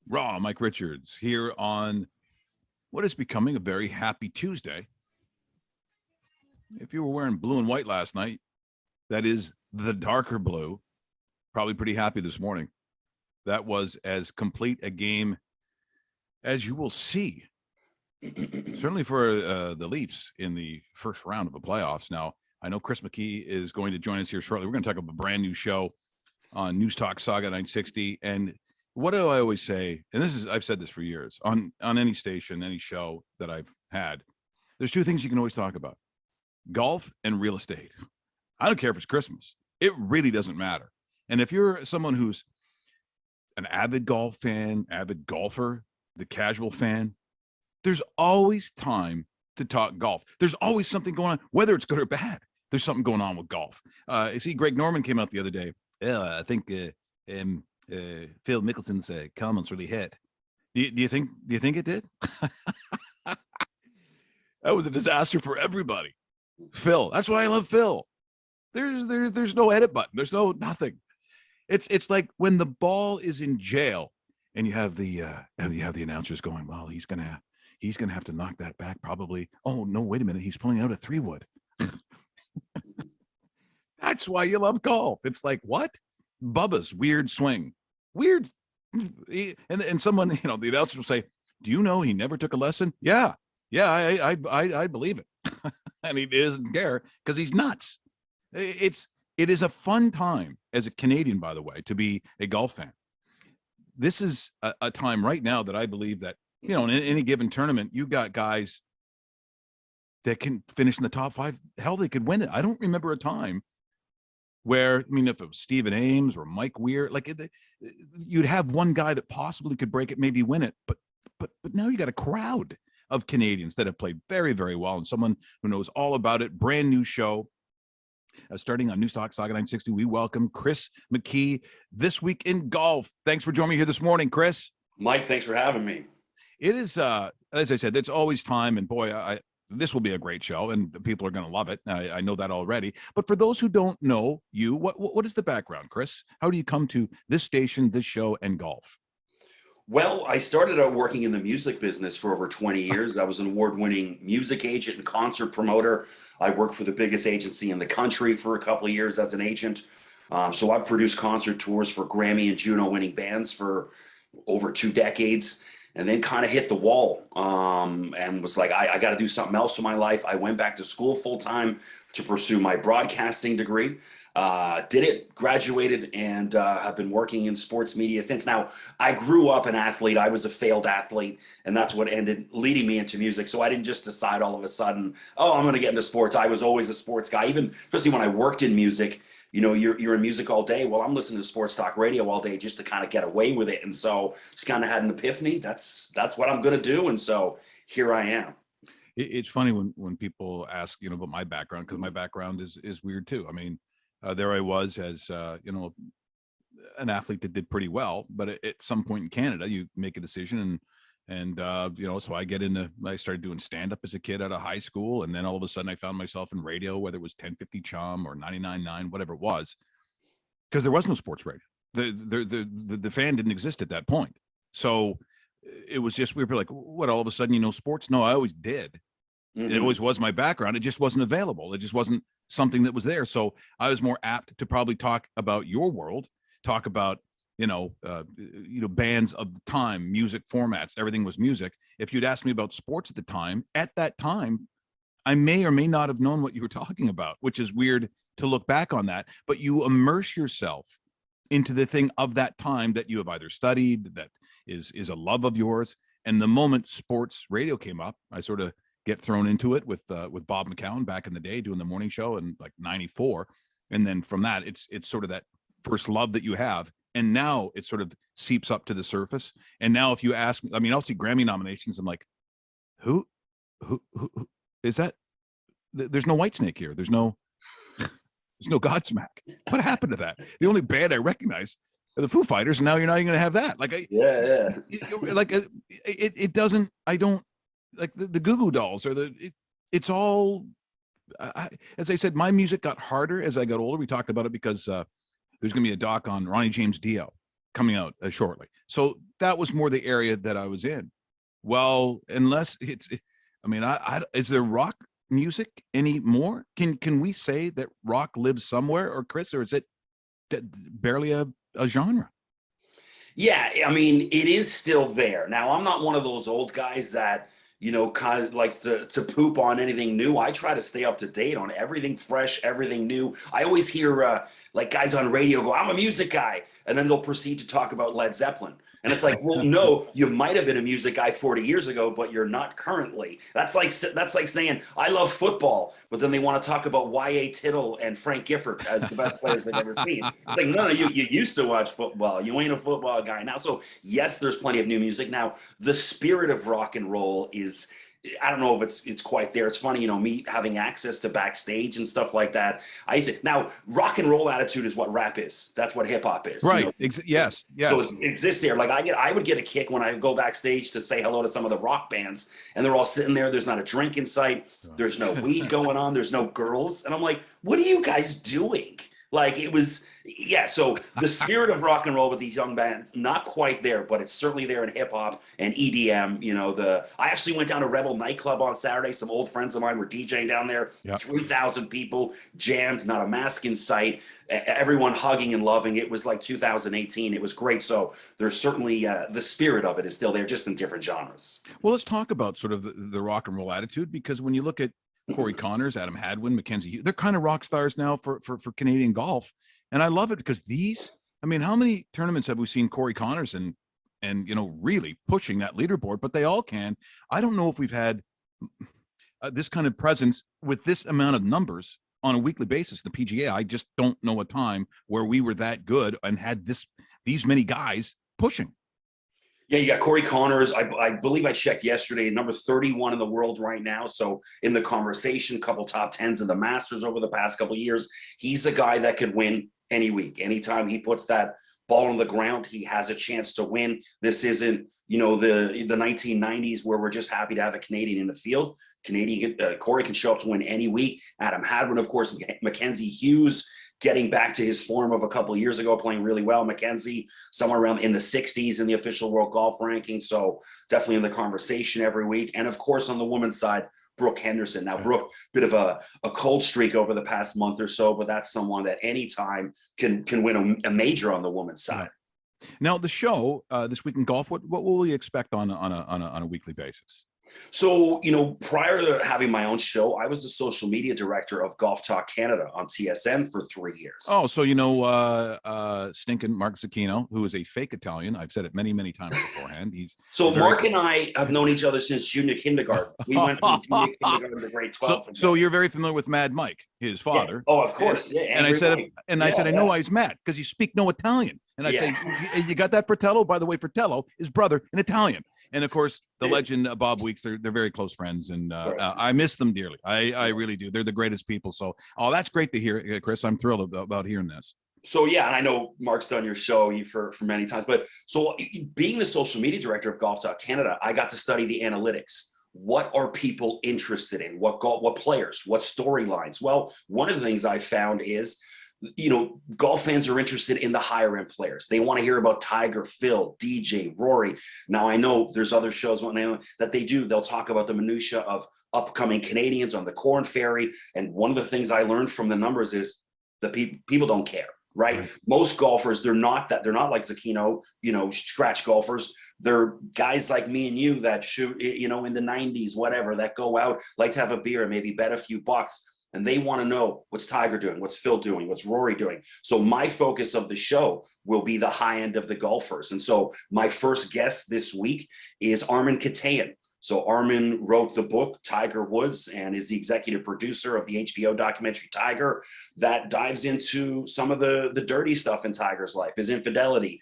Raw, Mike Richards here on what is becoming a very happy Tuesday. If you were wearing blue and white last night, that is the darker blue. Probably pretty happy this morning. That was as complete a game as you will see. Certainly for the Leafs in the first round of the playoffs. Now, I know Chris McKee is going to join us here shortly. We're going to talk about a brand new show on Newstalk Sauga 960. And what do I always say? And I've said this for years on any station, any show that I've had. There's two things you can always talk about: golf and real estate. I don't care if it's Christmas. It really doesn't matter. And if you're someone who's an avid golf fan, avid golfer, the casual fan, there's always time to talk golf. There's always something going on, whether it's good or bad. There's something going on with golf. You see, Greg Norman came out the other day. I think Phil Mickelson's comments really hit. Do you think it did? That was a disaster for everybody. Phil, that's why I love Phil. There's no edit button. There's nothing. It's like when the ball is in jail and you have the announcers going, well, he's gonna have to knock that back probably. Oh no, wait a minute, he's pulling out a 3-wood. That's why you love golf. It's like, what? Bubba's weird swing. Weird. And someone, the announcer will say, do you know he never took a lesson? Yeah, I believe it. And he doesn't care because he's nuts. It is a fun time as a Canadian, by the way, to be a golf fan. This is a time right now that I believe that, in any given tournament, you got guys that can finish in the top 5. Hell, they could win it. I don't remember a time where, if it was Stephen Ames or Mike Weir, you'd have one guy that possibly could break it, maybe win it. But now you got a crowd of Canadians that have played very, very well, and someone who knows all about it. Brand new show. Starting on Newstalk Sauga 960, we welcome Chris McKee, This Week in Golf. Thanks for joining me here this morning, Chris. Mike, thanks for having me. It is, as I said, it's always time, and boy, this will be a great show, and people are going to love it. I know that already. But for those who don't know you, what is the background, Chris? How do you come to this station, this show, and golf? Well, I started out working in the music business for over 20 years. I was an award-winning music agent and concert promoter. I worked for the biggest agency in the country for a couple of years as an agent. So I've produced concert tours for Grammy and Juno-winning bands for over 2 decades, and then kind of hit the wall and was like, I got to do something else with my life. I went back to school full-time to pursue my broadcasting degree. Did it, graduated, and have been working in sports media since. Now, I grew up an athlete. I was a failed athlete, and that's what ended leading me into music. So I didn't just decide all of a sudden, oh, I'm going to get into sports. I was always a sports guy, especially when I worked in music. You're in music all day. Well, I'm listening to sports talk radio all day just to kind of get away with it. And so just kind of had an epiphany. That's what I'm going to do. And so here I am. It's funny when people ask, about my background, because my background is weird too. There I was as, an athlete that did pretty well, but at some point in Canada, you make a decision and so I started doing stand-up as a kid out of high school. And then all of a sudden I found myself in radio, whether it was 1050 Chum or 99.9, whatever it was, because there was no sports radio. The fan didn't exist at that point. So it was just, we were like, what, all of a sudden, sports? No, I always did. Mm-hmm. It always was my background. It just wasn't available. It just wasn't something that was there. So I was more apt to probably talk about your world, talk about, bands of the time, music formats, everything was music. If you'd asked me about sports at that time, I may or may not have known what you were talking about, which is weird to look back on that, but you immerse yourself into the thing of that time that you have either studied, that is a love of yours. And the moment sports radio came up, I sort of get thrown into it with Bob McCown back in the day doing the morning show in like 94. And then from that, it's sort of that first love that you have. And now it sort of seeps up to the surface. And now if you ask me, I'll see Grammy nominations. I'm like, who is that? There's no Whitesnake here. There's no Godsmack. What happened to that? The only band I recognize are the Foo Fighters. And now you're not even going to have that. It doesn't, I don't like the Goo Goo Dolls or it's all, as I said, my music got harder as I got older. We talked about it because, there's going to be a doc on Ronnie James Dio. coming out shortly. So that was more the area that I was in. Well, unless I mean, is there rock music anymore? Can we say that rock lives somewhere, or Chris, or is it barely a genre? Yeah, I mean, it is still there. Now, I'm not one of those old guys that, kind of likes to poop on anything new. I try to stay up to date on everything fresh, everything new. I always hear like guys on radio go, "I'm a music guy," and then they'll proceed to talk about Led Zeppelin. And it's like, well, no, you might have been a music guy 40 years ago, but you're not currently. That's like saying I love football, but then they want to talk about Y.A. Tittle and Frank Gifford as the best players they've ever seen. It's like, no, you used to watch football. You ain't a football guy now. So yes, there's plenty of new music now. The spirit of rock and roll is, I don't know if it's quite there. It's funny, me having access to backstage and stuff like that. Now rock and roll attitude is what rap is. That's what hip hop is. Right. Yes. So it exists there. Like I would get a kick when I go backstage to say hello to some of the rock bands, and they're all sitting there. There's not a drink in sight. There's no weed going on. There's no girls. And I'm like, what are you guys doing? Like it was, yeah. So the spirit of rock and roll with these young bands, not quite there, but it's certainly there in hip hop and EDM. I actually went down to Rebel nightclub on Saturday. Some old friends of mine were DJing down there. Yep. 3,000 people jammed, not a mask in sight. Everyone hugging and loving. It was like 2018. It was great. So there's certainly the spirit of it is still there, just in different genres. Well, let's talk about sort of the rock and roll attitude, because when you look at Corey Connors, Adam Hadwin, Mackenzie Hughes, they're kind of rock stars now for Canadian golf. And I love it because how many tournaments have we seen Corey Connors and really pushing that leaderboard, but they all can. I don't know if we've had this kind of presence with this amount of numbers on a weekly basis. The PGA, I just don't know a time where we were that good and had these many guys pushing. Yeah, you got Corey Connors. I believe I checked yesterday, number 31 in the world right now. So in the conversation, couple top tens in the Masters over the past couple of years. He's a guy that could win any week. Anytime he puts that ball on the ground, he has a chance to win. This isn't, the 1990s where we're just happy to have a Canadian in the field. Corey can show up to win any week. Adam Hadwin, of course, Mackenzie Hughes, getting back to his form of a couple of years ago, playing really well. Mackenzie, somewhere around in the 60s in the official world golf ranking. So definitely in the conversation every week. And of course, on the women's side, Brooke Henderson. Now, Brooke, bit of a cold streak over the past month or so, but that's someone that anytime can win a major on the women's side. Now, the show this week in golf, what will we expect on a weekly basis? So, prior to having my own show, I was the social media director of Golf Talk Canada on TSN for 3 years. Oh, so stinking Mark Zucchino, who is a fake Italian. I've said it many, many times beforehand. Mark and I have known each other since junior kindergarten. We went from junior kindergarten to grade 12. So you're very familiar with Mad Mike, his father. Yeah. Oh, of course. Yeah. And I said, I know why he's mad, because you speak no Italian. And I'd say, you got that, Fratello? By the way, Fratello is brother in Italian. And of course, the legend Bob Weeks, they're very close friends, and I miss them dearly. I really do. They're the greatest people. So, that's great to hear, Chris. I'm thrilled about hearing this. So yeah, and I know Mark's done your show for many times, but so being the social media director of Golf Talk Canada, I got to study the analytics. What are people interested in? What players? What storylines? Well, one of the things I found is, golf fans are interested in the higher end players. They want to hear about Tiger, Phil, DJ, Rory. Now, I know there's other shows that they'll talk about the minutia of upcoming Canadians on the Corn Ferry. And one of the things I learned from the numbers is the people don't care, right? Most golfers, they're not like Zucchino, scratch golfers. They're guys like me and you that shoot, in the 90s, whatever, that go out, like to have a beer, maybe bet a few bucks. And they want to know what's Tiger doing, what's Phil doing, what's Rory doing. So my focus of the show will be the high end of the golfers. And so my first guest this week is Armin Katayan. So Armin wrote the book Tiger Woods and is the executive producer of the HBO documentary Tiger that dives into some of the dirty stuff in Tiger's life, his infidelity,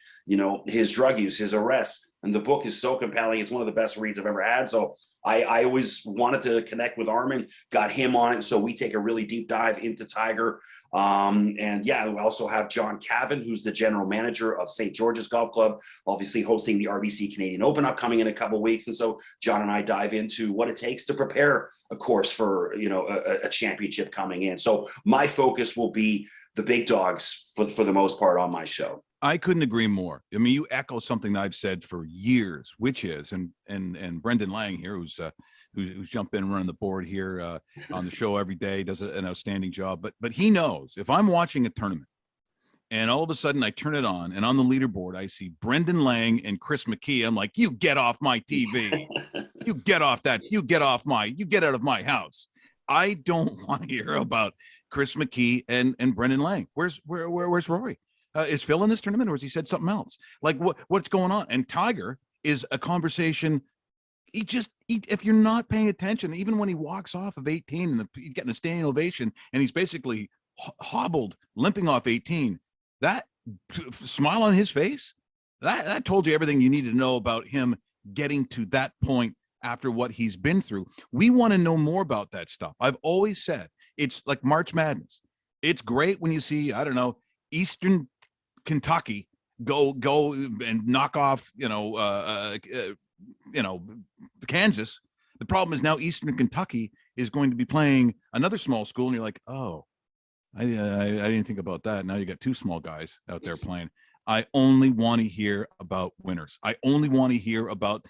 his drug use, his arrests. And the book is so compelling. It's one of the best reads I've ever had. So I always wanted to connect with Armin, got him on it. So we take a really deep dive into Tiger. We also have John Cavan, who's the general manager of St. George's Golf Club, obviously hosting the RBC Canadian Open upcoming in a couple of weeks. And so John and I dive into what it takes to prepare a course for, a championship coming in. So my focus will be the big dogs for the most part on my show. I couldn't agree more. I mean, you echo something that I've said for years, which is, and Brendan Lang here, who's jumped in running the board here on the show every day, does an outstanding job. But he knows if I'm watching a tournament and all of a sudden I turn it on and on the leaderboard I see Brendan Lang and Chris McKee, I'm like, you get off my TV, you get off that, you get out of my house. I don't want to hear about Chris McKee and Brendan Lang. Where's Rory? Is Phil in this tournament, or has he said something else? Like what's going on? And Tiger is a conversation. If you're not paying attention, even when he walks off of 18 and he's getting a standing ovation and he's basically hobbled, limping off 18, that smile on his face, that told you everything you need to know about him getting to that point after what he's been through. We want to know more about that stuff. I've always said it's like March Madness. It's great when you see, I don't know, Eastern Kentucky go and knock off, Kansas. The problem is now Eastern Kentucky is going to be playing another small school, and you're like, oh, I didn't think about that. Now you got two small guys out there playing. I only want to hear about winners. I only want to hear about,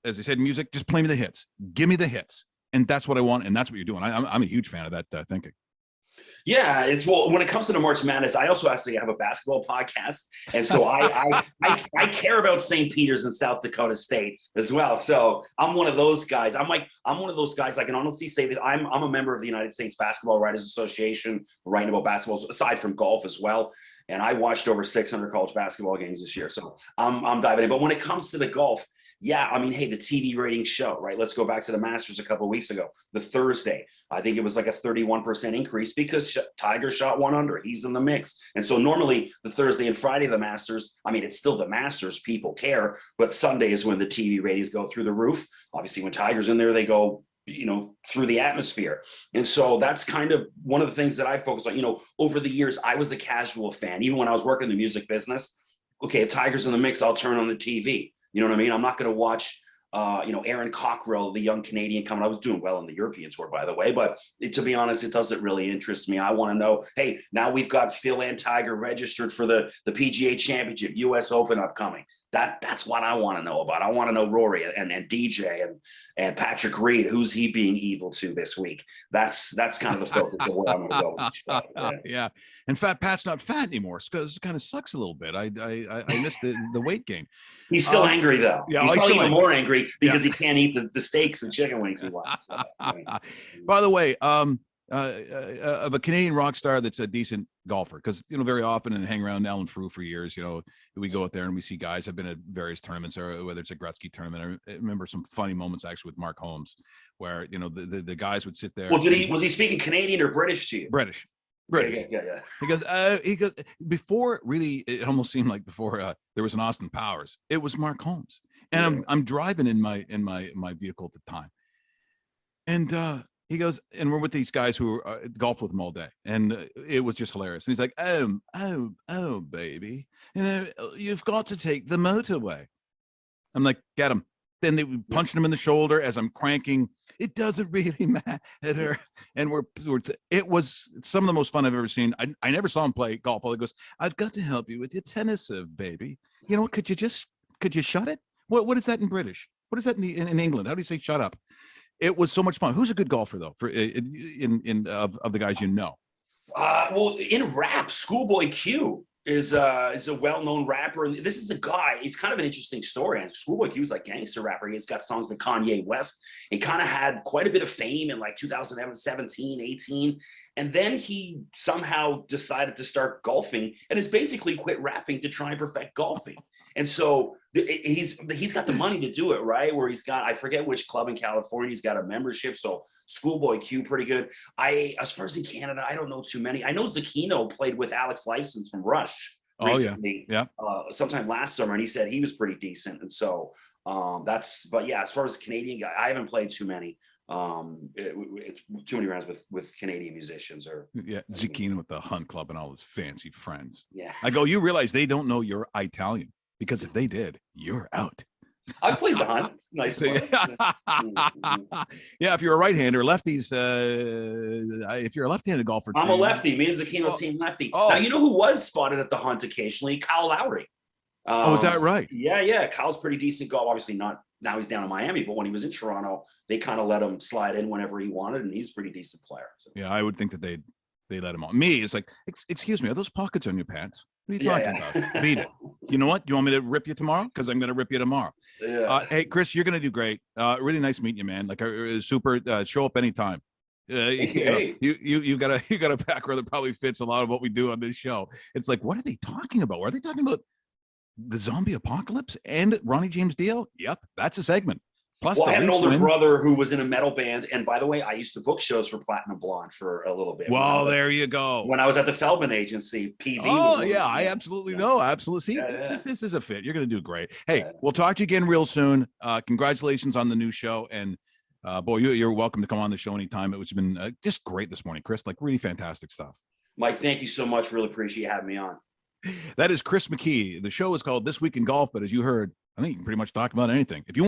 as I said, music. Just play me the hits. Give me the hits, and that's what I want, and that's what you're doing. I'm a huge fan of that thinking. Yeah, when it comes to the March Madness, I also actually have a basketball podcast, and so I care about St. Peter's and South Dakota State as well. So I'm one of those guys. I'm one of those guys. I can honestly say that I'm a member of the United States Basketball Writers Association, writing about basketball aside from golf as well. And I watched over 600 college basketball games this year, so I'm diving in. But when it comes to the golf, yeah, I mean, hey, the TV ratings show, right? Let's go back to the Masters a couple of weeks ago. The Thursday, I think it was like a 31% increase because Tiger shot 1 under. He's in the mix. And so normally the Thursday and Friday, the Masters, I mean, it's still the Masters. People care. But Sunday is when the TV ratings go through the roof. Obviously, when Tiger's in there, they go, through the atmosphere. And so that's kind of one of the things that I focus on. Over the years, I was a casual fan. Even when I was working in the music business, okay, if Tiger's in the mix, I'll turn on the TV. You know what I mean? I'm not going to watch, Aaron Cockrell, the young Canadian coming. I was doing well in the European tour, by the way, but to be honest, it doesn't really interest me. I want to know, hey, now we've got Phil and Tiger registered for the PGA Championship, US Open upcoming. That's what I want to know about. I want to know Rory and DJ and Patrick Reed. Who's he being evil to this week? That's kind of the focus of where I'm going to go. Yeah. And Fat Pat's not fat anymore because it kind of sucks a little bit. I missed the weight gain. He's still angry though. Yeah, he's probably even more angry because he can't eat the steaks and chicken wings he wants. So, By the way, of a Canadian rock star that's a decent golfer, because very often and hang around Alan Frew for years, we go out there and we see guys have been at various tournaments, or whether it's a Gretzky tournament. I remember some funny moments actually with Mark Holmes where the guys would sit there. Well, was he speaking Canadian or British to you? British. Yeah. He goes before, really, it almost seemed like before there was an Austin Powers, it was Mark Holmes, and I'm driving in my vehicle at the time, and he goes, and we're with these guys who golf with him all day, and it was just hilarious. And he's like, oh, baby, you've got to take the motorway. I'm like, get him. Then they punching him in the shoulder as I'm cranking. It doesn't really matter. And it was some of the most fun I've ever seen. I never saw him play golf. All he goes, I've got to help you with your tennis serve, baby. Could you shut it? What is that in British? What is that in England? How do you say shut up? It was so much fun. Who's a good golfer though for of the guys Well, in rap, Schoolboy Q is a well-known rapper, and this is a guy. He's kind of an interesting story. And Schoolboy Q is like gangster rapper. He's got songs with Kanye West. He kind of had quite a bit of fame in like 2017, 18, and then he somehow decided to start golfing and has basically quit rapping to try and perfect golfing. And so he's got the money to do it, right? Where he's got, I forget which club in California, he's got a membership. So Schoolboy Q, pretty good. As far as in Canada, I don't know too many. I know Zakino played with Alex Lifeson from Rush recently, sometime last summer, and he said he was pretty decent. And so but yeah, as far as Canadian guy, I haven't played too many. Too many rounds with Canadian musicians Zakino with the Hunt Club and all his fancy friends. Yeah. I go, you realize they don't know you're Italian. Because if they did, you're out. I played the hunt. It's a nice So, play. yeah, if you're a right-hander, lefties. If you're a left-handed golfer, I'm a too. lefty. Me and Zakino team lefty. Oh. Now, you know who was spotted at the hunt occasionally? Kyle Lowry. Is that right? Yeah. Kyle's pretty decent golf. Obviously not now, he's down in Miami, but when he was in Toronto, they kind of let him slide in whenever he wanted, and he's a pretty decent player. So. Yeah, I would think that they let him on. Me, it's like, excuse me, are those pockets on your pants? What are you talking about? Beat it. You know what? You want me to rip you tomorrow? Because I'm going to rip you tomorrow. Yeah. Hey, Chris, you're going to do great. Really nice meeting you, man. Like, super. Show up anytime. You got a background that probably fits a lot of what we do on this show. It's like, what are they talking about? Are they talking about the zombie apocalypse and Ronnie James Dio? Yep, that's a segment. Plus, I had an older brother who was in a metal band, and by the way, I used to book shows for Platinum Blonde for a little bit. Well, there you go. When I was at the Feldman Agency, PB. Oh yeah, I absolutely know. Absolutely. See, this is a fit. You're going to do great. Hey, we'll talk to you again real soon. Congratulations on the new show, and boy, you're welcome to come on the show anytime. It's been just great this morning, Chris. Like, really fantastic stuff. Mike, thank you so much. Really appreciate you having me on. That is Chris McKee. The show is called This Week in Golf, but as you heard, I think you can pretty much talk about anything. If you